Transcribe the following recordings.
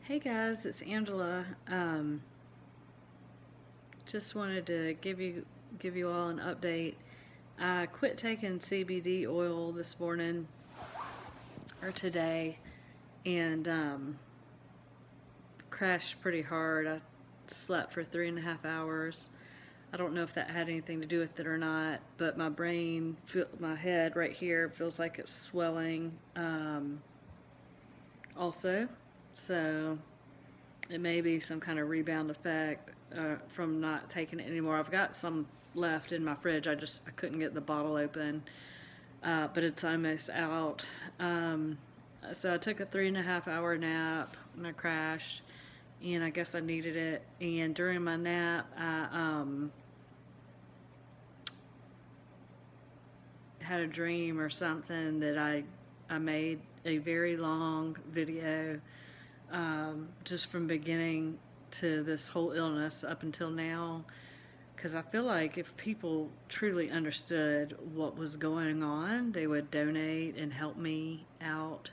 Hey guys, it's Angela. Just wanted to give you all an update. I quit taking CBD oil this morning or today, and crashed pretty hard. I slept for 3.5 hours. I don't know if that had anything to do with it or not, but my head right here feels like it's swelling. Also, so it may be some kind of rebound effect from not taking it anymore. I've got some left in my fridge. I couldn't get the bottle open, but it's almost out. So I took a 3.5 hour nap and I crashed, and I guess I needed it. And during my nap, I had a dream or something that I made a very long video, just from beginning to this whole illness up until now, because I feel like if people truly understood what was going on, they would donate and help me out.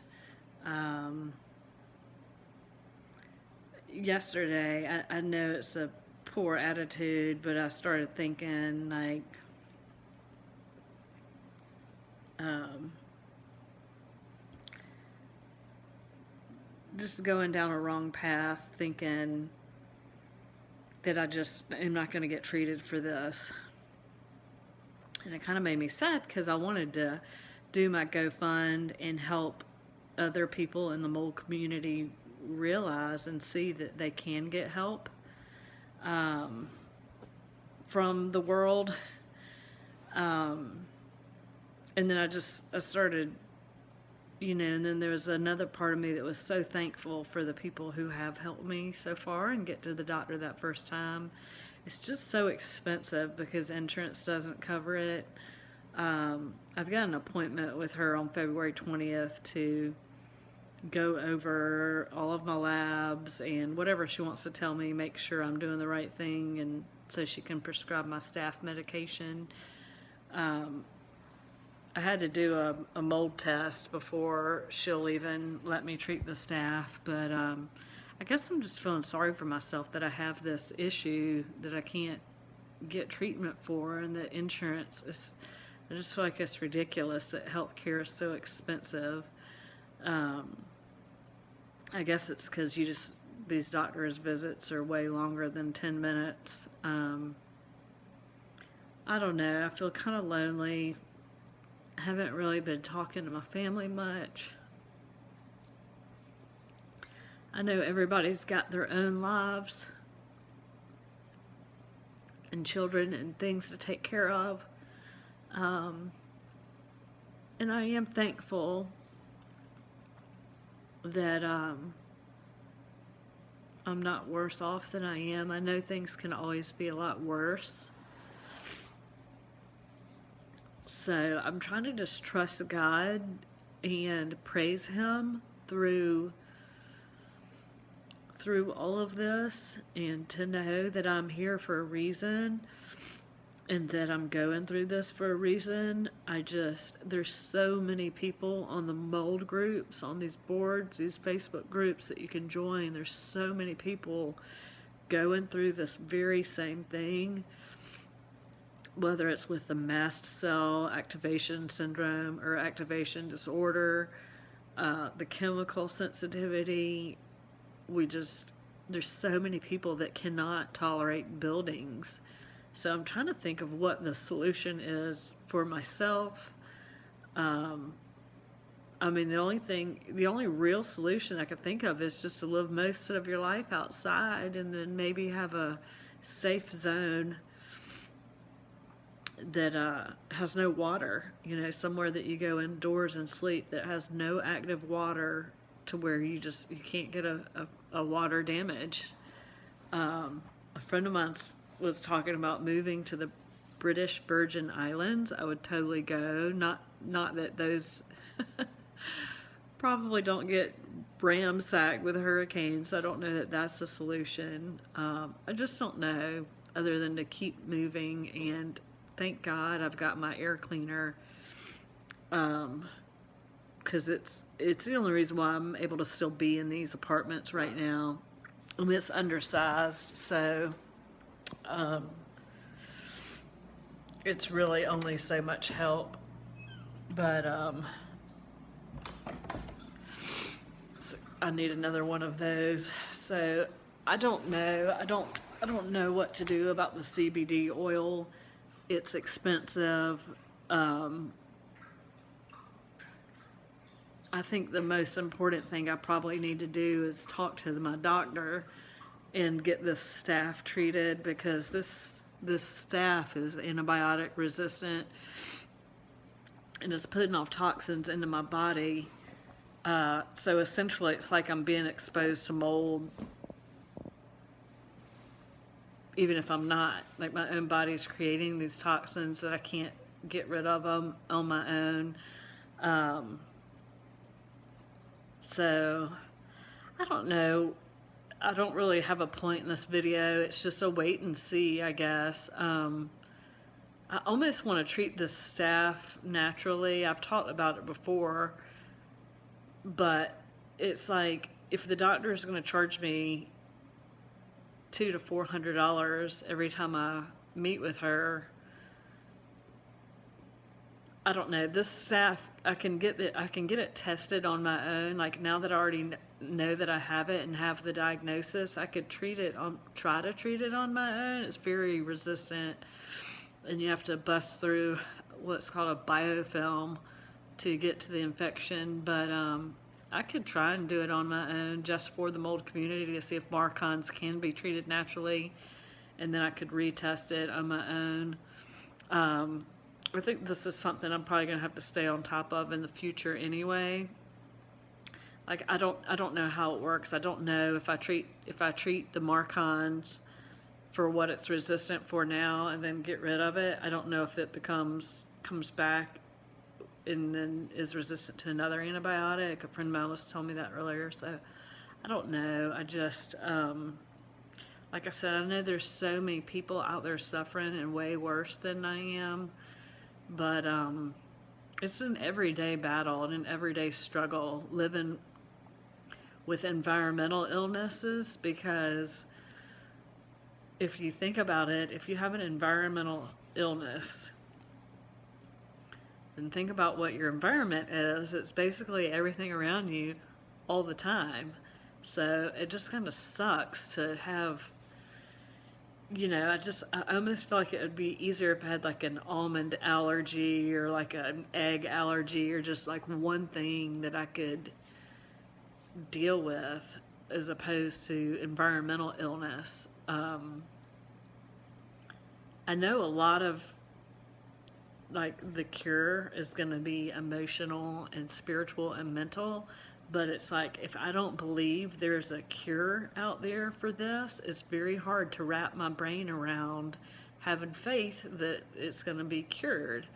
Yesterday, I know it's a poor attitude, but I started thinking like, um, just going down a wrong path, thinking that I just am not going to get treated for this. And it kind of made me sad because I wanted to do my GoFund and help other people in the mold community realize and see that they can get help from the world. And then I started, and then there was another part of me that was so thankful for the people who have helped me so far and get to the doctor that first time. It's just so expensive because insurance doesn't cover it. I've got an appointment with her on February 20th to go over all of my labs and whatever she wants to tell me, make sure I'm doing the right thing, and so she can prescribe my staph medication. I had to do a mold test before she'll even let me treat the staph, but I guess I'm just feeling sorry for myself that I have this issue that I can't get treatment for, and the insurance is, I just feel like it's ridiculous that healthcare is so expensive. I guess it's because these doctor's visits are way longer than 10 minutes. I don't know, I feel kind of lonely. I haven't really been talking to my family much. I know everybody's got their own lives and children and things to take care of. And I am thankful that I'm not worse off than I am. I know things can always be a lot worse. So I'm trying to just trust God and praise Him through all of this, and to know that I'm here for a reason and that I'm going through this for a reason. There's so many people on the mold groups, on these boards, these Facebook groups that you can join. There's so many people going through this very same thing, whether it's with the mast cell activation syndrome or activation disorder, the chemical sensitivity. There's so many people that cannot tolerate buildings. So I'm trying to think of what the solution is for myself. I mean, the only real solution I could think of is just to live most of your life outside, and then maybe have a safe zone that has no water, somewhere that you go indoors and sleep that has no active water, to where you can't get a water damage. A friend of mine was talking about moving to the British Virgin Islands. I would totally go. Not that those probably don't get ramsacked with hurricanes. I don't know that that's the solution. I just don't know, other than to keep moving. And thank God I've got my air cleaner because it's the only reason why I'm able to still be in these apartments right now. And it's undersized, so it's really only so much help. But so I need another one of those. So I don't know. I don't know what to do about the CBD oil. It's expensive. I think the most important thing I probably need to do is talk to my doctor and get this staph treated, because this staph is antibiotic resistant and it's putting off toxins into my body. So essentially it's like I'm being exposed to mold even if I'm not. Like, my own body's creating these toxins that I can't get rid of them on my own. So I don't know. I don't really have a point in this video. It's just a wait and see, I guess. I almost want to treat this staph naturally. I've talked about it before, but it's like, if the doctor is going to charge me $200 to $400 every time I meet with her, I don't know. This staph, I can get it tested on my own. Like, now that I already know that I have it and have the diagnosis, I could try to treat it on my own. It's very resistant, and you have to bust through what's called a biofilm to get to the infection. But I could try and do it on my own just for the mold community to see if MARCoNS can be treated naturally, and then I could retest it on my own. I think this is something I'm probably going to have to stay on top of in the future anyway. Like, I don't know how it works. I don't know if I treat the MARCoNS for what it's resistant for now and then get rid of it. I don't know if it comes back and then is resistant to another antibiotic. A friend of mine was telling me that earlier, so I don't know. I just, like I said, I know there's so many people out there suffering and way worse than I am, but it's an everyday battle and an everyday struggle living with environmental illnesses, because if you think about it, if you have an environmental illness, and think about what your environment is, it's basically everything around you all the time. So it just kind of sucks to have, I almost feel like it would be easier if I had like an almond allergy or like an egg allergy, or just like one thing that I could deal with, as opposed to environmental illness. I know a lot of, like, the cure is going to be emotional and spiritual and mental, but it's like, if I don't believe there's a cure out there for this, it's very hard to wrap my brain around having faith that it's going to be cured.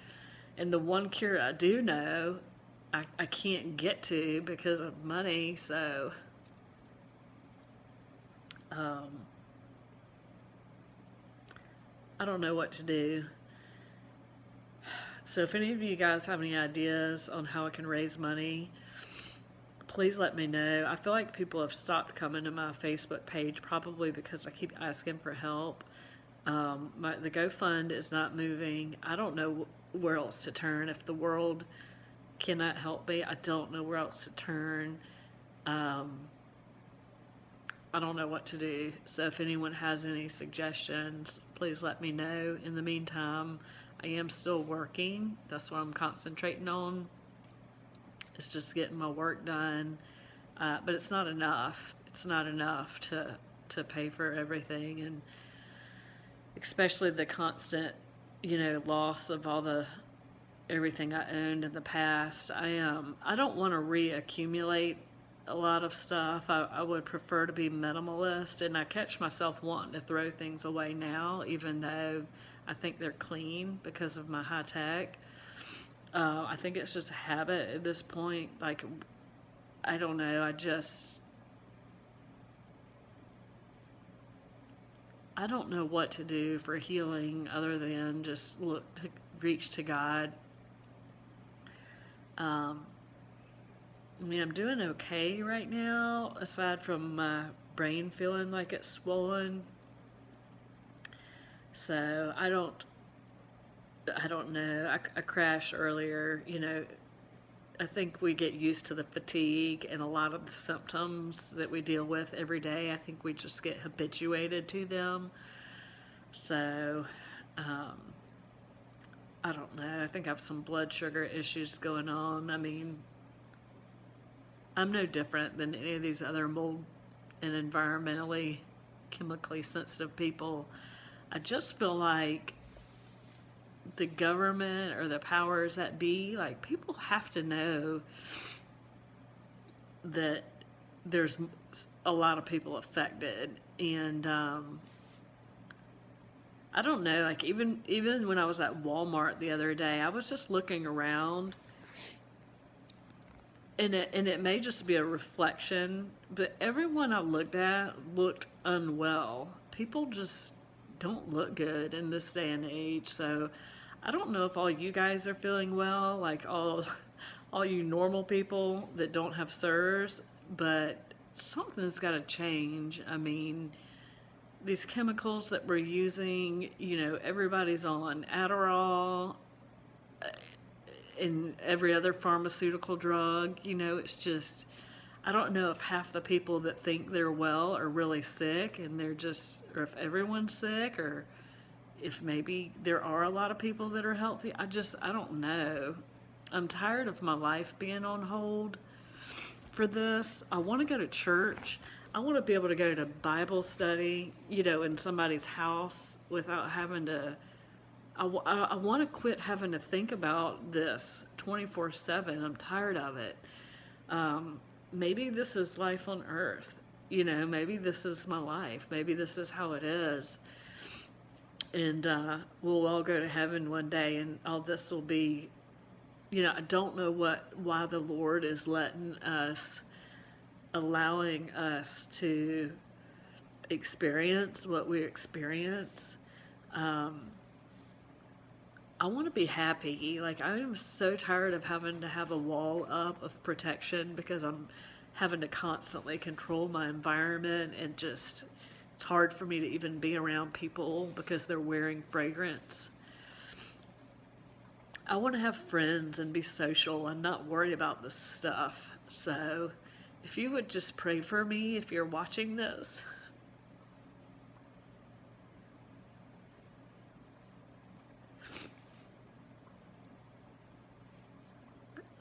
And the one cure I do know, I can't get to because of money, so I don't know what to do. So if any of you guys have any ideas on how I can raise money, please let me know. I feel like people have stopped coming to my Facebook page, probably because I keep asking for help. The GoFund is not moving. I don't know where else to turn. If the world cannot help me, I don't know where else to turn. I don't know what to do. So if anyone has any suggestions, please let me know. In the meantime, I am still working. That's what I'm concentrating on. It's just getting my work done. But it's not enough. It's not enough to pay for everything, and especially the constant, loss of everything I owned in the past. I don't want to reaccumulate a lot of stuff. I would prefer to be minimalist, and I catch myself wanting to throw things away now, even though I think they're clean because of my high tech. I think it's just a habit at this point. Like, I don't know. I don't know what to do for healing other than just reach to God. I mean, I'm doing okay right now, aside from my brain feeling like it's swollen. So I don't know. I crashed earlier. You know, I think we get used to the fatigue and a lot of the symptoms that we deal with every day. I think we just get habituated to them. So, um, I don't know. I think I have some blood sugar issues going on. I mean, I'm no different than any of these other mold and environmentally, chemically sensitive people. I just feel like the government or the powers that be, like, people have to know that there's a lot of people affected. And I don't know, like, even when I was at Walmart the other day, I was just looking around, and it may just be a reflection, but everyone I looked at looked unwell. People just don't look good in this day and age. So I don't know if all you guys are feeling well, like all you normal people that don't have CIRS, but something's got to change. I mean, these chemicals that we're using, you know, everybody's on Adderall and every other pharmaceutical drug. You know, it's just, I don't know if half the people that think they're well are really sick, and they're just, or if everyone's sick, or if maybe there are a lot of people that are healthy. I don't know. I'm tired of my life being on hold for this. I want to go to church. I want to be able to go to Bible study, you know, in somebody's house without having to. I want to quit having to think about this 24/7. I'm tired of it. Maybe this is life on earth. You know, maybe this is my life. Maybe this is how it is. And we'll all go to heaven one day, and all this will be, you know, I don't know why the Lord is allowing us to experience what we experience. I want to be happy. Like, I am so tired of having to have a wall up of protection because I'm having to constantly control my environment, and just, it's hard for me to even be around people because they're wearing fragrance. I want to have friends and be social and not worry about this stuff. So if you would just pray for me if you're watching this.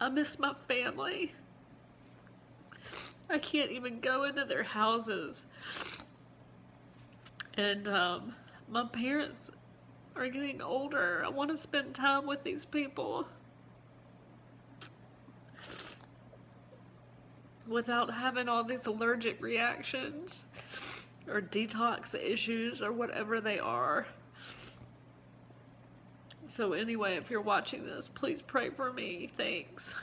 I miss my family. I can't even go into their houses. And my parents are getting older. I want to spend time with these people without having all these allergic reactions or detox issues or whatever they are. So anyway, if you're watching this, please pray for me. Thanks.